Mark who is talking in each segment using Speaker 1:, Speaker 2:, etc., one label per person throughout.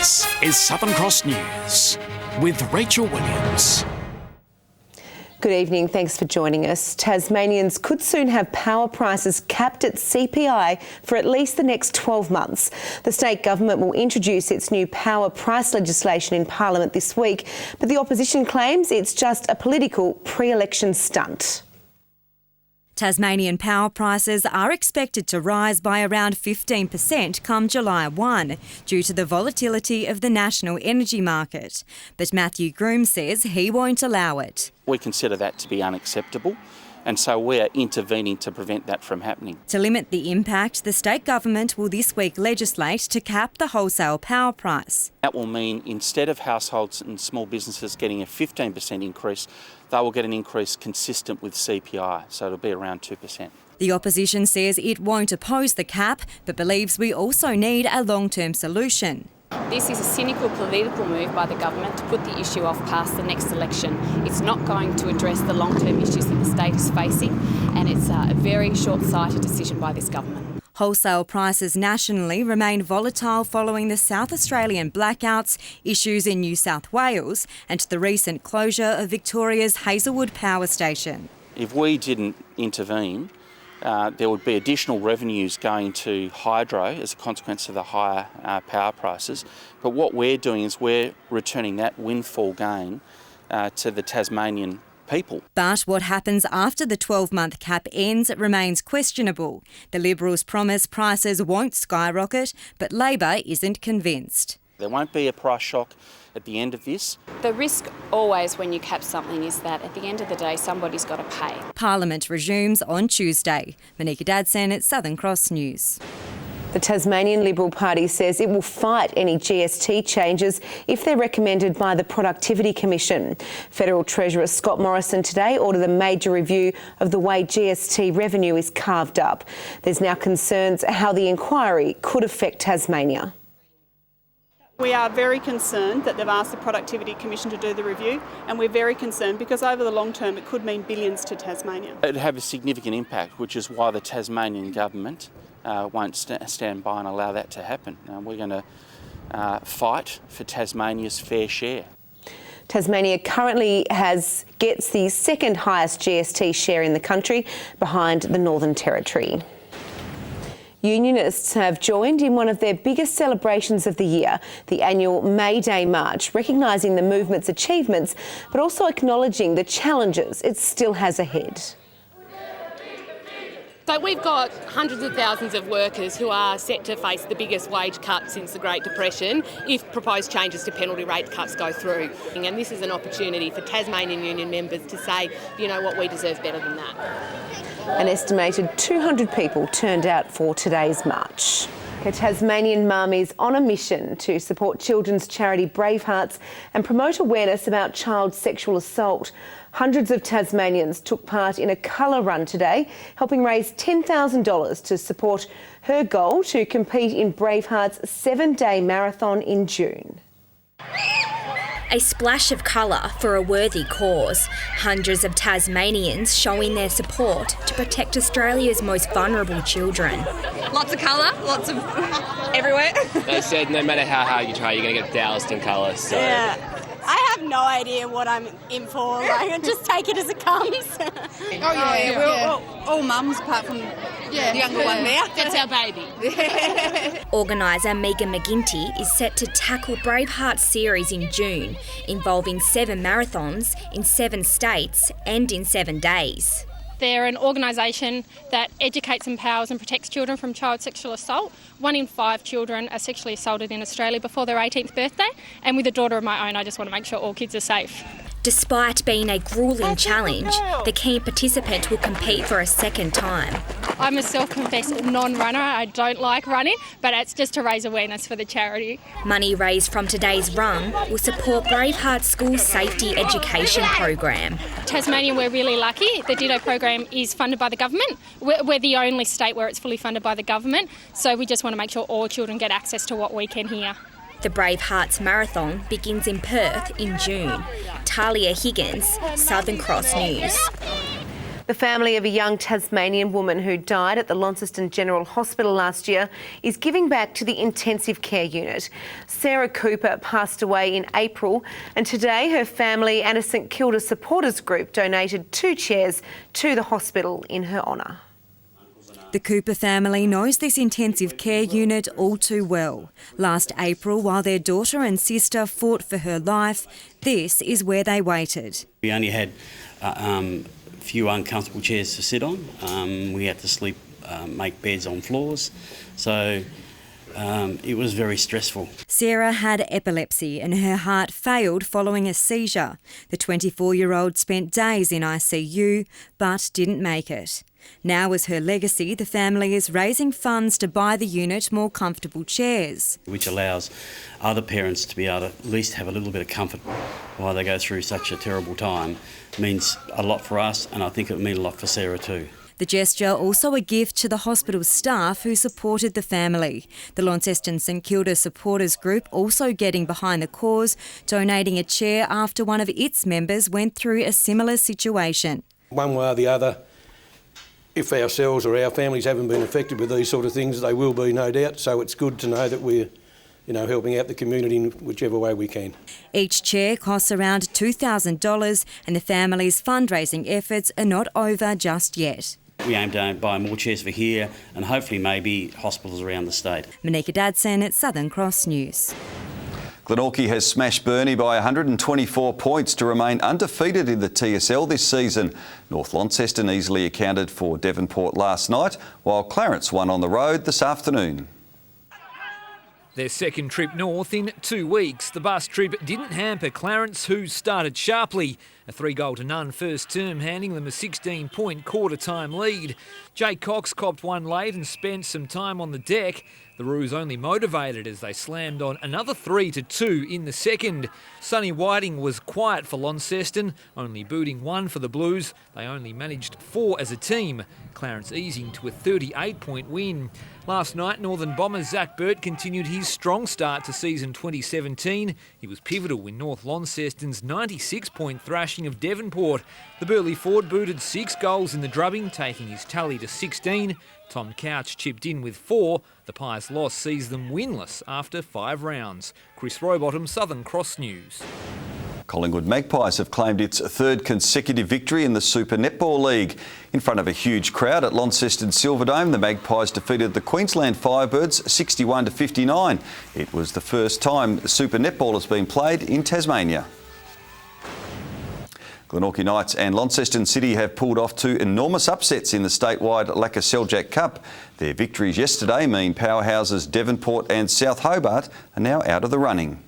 Speaker 1: This is Southern Cross News with Rachel Williams.
Speaker 2: Good evening, thanks for joining us. Tasmanians could soon have power prices capped at CPI for at least the next 12 months. The state government will introduce its new power price legislation in Parliament this week, but the opposition claims it's just a political pre-election stunt.
Speaker 3: Tasmanian power prices are expected to rise by around 15% come July 1 due to the volatility of the national energy market. But Matthew Groom says he won't allow it.
Speaker 4: We consider that to be unacceptable, and so we're intervening to prevent that from happening.
Speaker 3: To limit the impact, the state government will this week legislate to cap the wholesale power price.
Speaker 4: That will mean instead of households and small businesses getting a 15% increase, they will get an increase consistent with CPI, so it'll be around 2%.
Speaker 3: The opposition says it won't oppose the cap, but believes we also need a long-term solution.
Speaker 5: This is a cynical political move by the government to put the issue off past the next election. It's not going to address the long-term issues that the state is facing, and it's a very short-sighted decision by this government.
Speaker 3: Wholesale prices nationally remain volatile following the South Australian blackouts, issues in New South Wales and the recent closure of Victoria's Hazelwood Power Station.
Speaker 4: If we didn't intervene, there would be additional revenues going to hydro as a consequence of the higher power prices. But what we're doing is we're returning that windfall gain to the Tasmanian people.
Speaker 3: But what happens after the 12-month cap ends remains questionable. The Liberals promise prices won't skyrocket, but Labor isn't convinced.
Speaker 4: There won't be a price shock at the end of this.
Speaker 5: The risk always when you cap something is that at the end of the day somebody's got to pay.
Speaker 3: Parliament resumes on Tuesday. Monica Dadson at Southern Cross News.
Speaker 2: The Tasmanian Liberal Party says it will fight any GST changes if they're recommended by the Productivity Commission. Federal Treasurer Scott Morrison today ordered a major review of the way GST revenue is carved up. There's now concerns how the inquiry could affect Tasmania.
Speaker 6: We are very concerned that they've asked the Productivity Commission to do the review, and we're very concerned because over the long term it could mean billions to Tasmania.
Speaker 4: It would have a significant impact, which is why the Tasmanian government won't stand by and allow that to happen. We're going to fight for Tasmania's fair share.
Speaker 2: Tasmania currently gets the second highest GST share in the country, behind the Northern Territory. Unionists have joined in one of their biggest celebrations of the year, the annual May Day March, recognising the movement's achievements, but also acknowledging the challenges it still has ahead.
Speaker 7: So we've got hundreds of thousands of workers who are set to face the biggest wage cut since the Great Depression if proposed changes to penalty rate cuts go through. And this is an opportunity for Tasmanian union members to say, you know what, we deserve better than that.
Speaker 2: An estimated 200 people turned out for today's march. A Tasmanian mum is on a mission to support children's charity Bravehearts and promote awareness about child sexual assault. Hundreds of Tasmanians took part in a colour run today, helping raise $10,000 to support her goal to compete in Bravehearts' 7-day marathon in June.
Speaker 8: A splash of colour for a worthy cause. Hundreds of Tasmanians showing their support to protect Australia's most vulnerable children.
Speaker 9: Lots of colour, lots of everywhere.
Speaker 10: They said no matter how hard you try, you're going to get doused in colour. So.
Speaker 11: Yeah. I have no idea what I'm in for. Like, just take it as it comes.
Speaker 9: We're all mums apart from the younger one now.
Speaker 7: That's our baby.
Speaker 8: Organiser Megan McGinty is set to tackle Bravehearts series in June, involving 7 marathons in 7 states and in 7 days.
Speaker 12: They're an organisation that educates, empowers and protects children from child sexual assault. 1 in 5 children are sexually assaulted in Australia before their 18th birthday, and with a daughter of my own, I just want to make sure all kids are safe.
Speaker 8: Despite being a gruelling challenge, the key participant will compete for a second time.
Speaker 12: I'm a self-confessed non-runner. I don't like running, but it's just to raise awareness for the charity.
Speaker 8: Money raised from today's run will support Braveheart School's safety education program.
Speaker 12: Tasmania, we're really lucky. The Ditto program is funded by the government. We're the only state where it's fully funded by the government, so we just want to make sure all children get access to what we can here.
Speaker 8: The Bravehearts Marathon begins in Perth in June. Talia Higgins, Southern Cross News.
Speaker 2: The family of a young Tasmanian woman who died at the Launceston General Hospital last year is giving back to the intensive care unit. Sarah Cooper passed away in April, and today her family and a St Kilda supporters group donated 2 chairs to the hospital in her honour.
Speaker 3: The Cooper family knows this intensive care unit all too well. Last April, while their daughter and sister fought for her life, this is where they waited.
Speaker 13: We only had a few uncomfortable chairs to sit on. We had to sleep, make beds on floors. So it was very stressful.
Speaker 3: Sarah had epilepsy and her heart failed following a seizure. The 24-year-old spent days in ICU but didn't make it. Now, as her legacy, the family is raising funds to buy the unit more comfortable chairs,
Speaker 13: which allows other parents to be able to at least have a little bit of comfort while they go through such a terrible time. It means a lot for us, and I think it would mean a lot for Sarah too.
Speaker 3: The gesture also a gift to the hospital staff who supported the family. The Launceston St Kilda supporters group also getting behind the cause, donating a chair after one of its members went through a similar situation.
Speaker 14: One way or the other, if ourselves or our families haven't been affected with these sort of things, they will be, no doubt. So it's good to know that we're, helping out the community in whichever way we can.
Speaker 3: Each chair costs around $2,000 and the family's fundraising efforts are not over just yet.
Speaker 13: We aim to buy more chairs for here and hopefully maybe hospitals around the state.
Speaker 3: Monika Dadson at Southern Cross News.
Speaker 15: Glenorchy has smashed Burnie by 124 points to remain undefeated in the TSL this season. North Launceston easily accounted for Devonport last night, while Clarence won on the road this afternoon.
Speaker 16: Their second trip north in 2 weeks. The bus trip didn't hamper Clarence, who started sharply. A 3-goal-to-none first term, handing them a 16-point quarter-time lead. Jake Cox copped one late and spent some time on the deck. The Roos only motivated as they slammed on another 3-2 in the second. Sonny Whiting was quiet for Launceston, only booting 1 for the Blues. They only managed 4 as a team. Clarence easing to a 38-point win. Last night, Northern Bombers' Zach Burt continued his strong start to season 2017. He was pivotal in North Launceston's 96-point thrashing of Devonport. The Burleigh forward booted 6 goals in the drubbing, taking his tally to 16. Tom Couch chipped in with 4. The Pies' loss sees them winless after 5 rounds. Chris Rowbottom, Southern Cross News.
Speaker 15: Collingwood Magpies have claimed its 3rd consecutive victory in the Super Netball League. In front of a huge crowd at Launceston Silverdome, the Magpies defeated the Queensland Firebirds 61-59. It was the first time Super Netball has been played in Tasmania. Glenorchy Knights and Launceston City have pulled off 2 enormous upsets in the statewide Lacca Seljack Cup. Their victories yesterday mean powerhouses Devonport and South Hobart are now out of the running.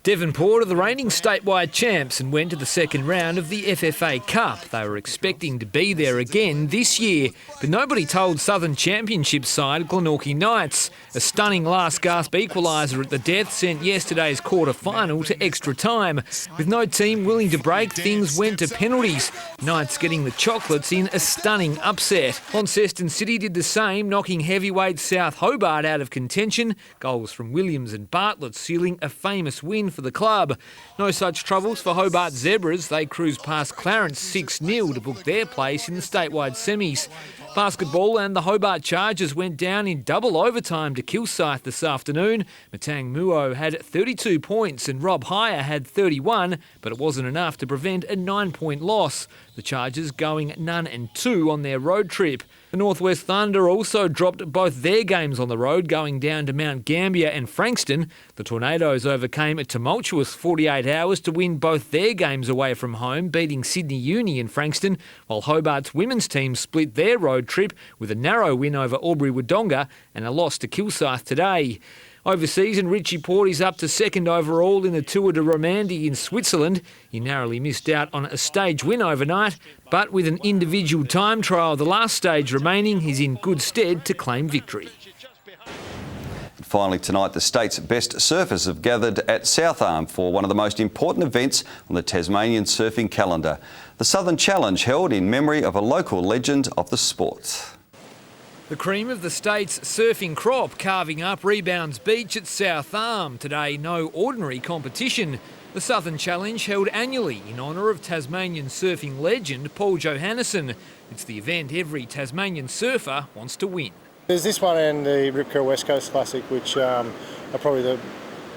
Speaker 16: Devonport are the reigning statewide champs and went to the second round of the FFA Cup. They were expecting to be there again this year, but nobody told Southern Championship side Glenorchy Knights. A stunning last-gasp equaliser at the death sent yesterday's quarter-final to extra time. With no team willing to break, things went to penalties. Knights getting the chocolates in a stunning upset. Launceston City did the same, knocking heavyweight South Hobart out of contention. Goals from Williams and Bartlett sealing a famous win for the club. No such troubles for Hobart Zebras. They cruised past Clarence 6-0 to book their place in the statewide semis. Basketball and the Hobart Chargers went down in double overtime to Kilsyth this afternoon. Matang Muo had 32 points and Rob Hire had 31, but it wasn't enough to prevent a 9-point loss. The Chargers going 0-2 on their road trip. The Northwest Thunder also dropped both their games on the road, going down to Mount Gambier and Frankston. The Tornadoes overcame a tumultuous 48 hours to win both their games away from home, beating Sydney Uni in Frankston, while Hobart's women's team split their road trip with a narrow win over Albury-Wodonga and a loss to Kilsyth today. Overseas, and Richie Porty's up to 2nd overall in the Tour de Romandie in Switzerland. He narrowly missed out on a stage win overnight, but with an individual time trial, the last stage remaining, he's in good stead to claim victory.
Speaker 15: Finally tonight, the state's best surfers have gathered at South Arm for one of the most important events on the Tasmanian surfing calendar, the Southern Challenge, held in memory of a local legend of the sport.
Speaker 16: The cream of the state's surfing crop carving up Rebounds Beach at South Arm. Today, no ordinary competition. The Southern Challenge held annually in honour of Tasmanian surfing legend Paul Johannesson. It's the event every Tasmanian surfer wants to win.
Speaker 17: There's this one and the Rip Curl West Coast Classic, which are probably the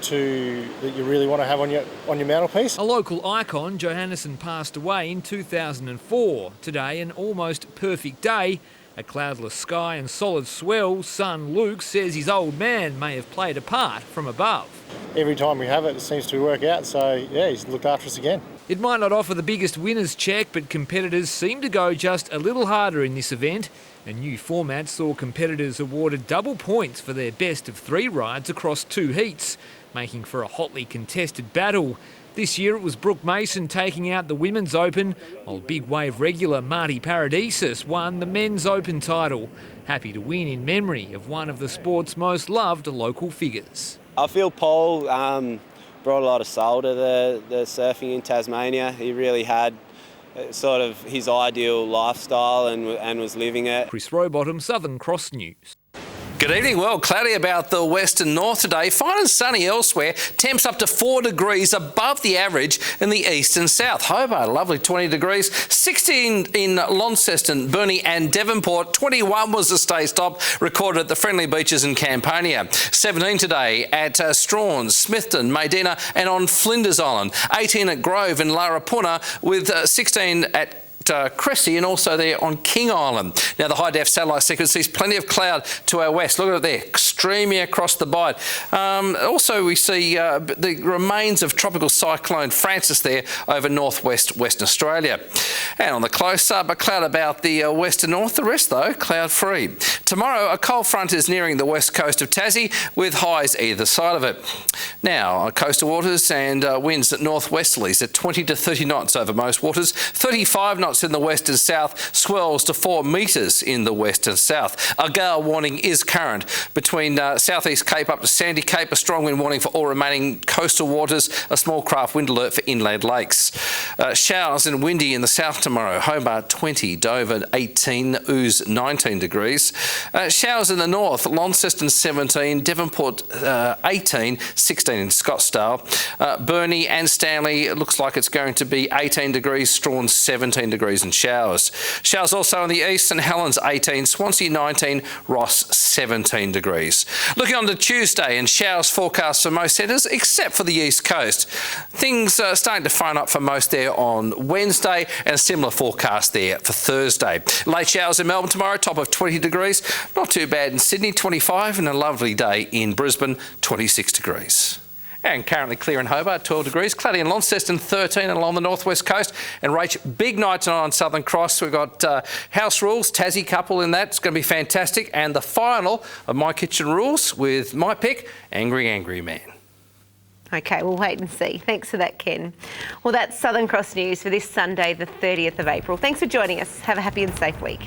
Speaker 17: two that you really want to have on your mantelpiece.
Speaker 16: A local icon, Johannesson passed away in 2004. Today, an almost perfect day. A cloudless sky and solid swell. Son Luke says his old man may have played a part from above.
Speaker 17: Every time we have it, it seems to work out, so yeah, he's looked after us again.
Speaker 16: It might not offer the biggest winner's check, but competitors seem to go just a little harder in this event. A new format saw competitors awarded double points for their best of 3 rides across 2 heats, making for a hotly contested battle. This year it was Brooke Mason taking out the Women's Open, while big wave regular Marty Paradisus won the Men's Open title. Happy to win in memory of one of the sport's most loved local figures.
Speaker 18: I feel Paul brought a lot of soul to the surfing in Tasmania. He really had sort of his ideal lifestyle and was living it.
Speaker 16: Chris Rowbottom, Southern Cross News.
Speaker 19: Good evening. Well, cloudy about the west and north today. Fine and sunny elsewhere. Temps up to 4 degrees above the average in the east and south. Hobart, a lovely 20 degrees. 16 in Launceston, Burnie and Devonport. 21 was the stay stop recorded at the Friendly Beaches in Campania. 17 today at Strawn, Smithton, Maydena and on Flinders Island. 18 at Grove and Larapuna with 16 at Cressy and also there on King Island. Now the high def satellite sticker sees plenty of cloud to our west. Look at it there, streaming across the bight. Also we see the remains of tropical cyclone Francis there over northwest Western Australia. And on the close up, a cloud about the west and north. The rest though, cloud free. Tomorrow a cold front is nearing the west coast of Tassie with highs either side of it. Now coastal waters and winds at northwesterlies at 20 to 30 knots over most waters, 35 knots in the west and south, swells to 4 metres in the west and south. A gale warning is current between southeast Cape up to Sandy Cape, a strong wind warning for all remaining coastal waters, a small craft wind alert for inland lakes. Showers and windy in the south tomorrow, Hobart 20, Dover 18, Ooze 19 degrees. Showers in the north, Launceston 17, Devonport 18, 16 in Scottsdale. Burnie and Stanley, it looks like it's going to be 18 degrees, Strawn 17 degrees and showers. Showers also in the east, St Helens 18, Swansea 19, Ross 17 degrees. Looking on to Tuesday and showers forecast for most centres except for the east coast. Things are starting to phone up for most there on Wednesday and a similar forecast there for Thursday. Late showers in Melbourne tomorrow, top of 20 degrees. Not too bad in Sydney, 25, and a lovely day in Brisbane, 26 degrees. And currently clear in Hobart, 12 degrees. Cloudy in Launceston, 13 along the northwest coast. And Rach, big night tonight on Southern Cross. We've got House Rules, Tassie couple in that. It's going to be fantastic. And the final of My Kitchen Rules with my pick, Angry Angry Man.
Speaker 2: OK, we'll wait and see. Thanks for that, Ken. Well, that's Southern Cross News for this Sunday, the 30th of April. Thanks for joining us. Have a happy and safe week.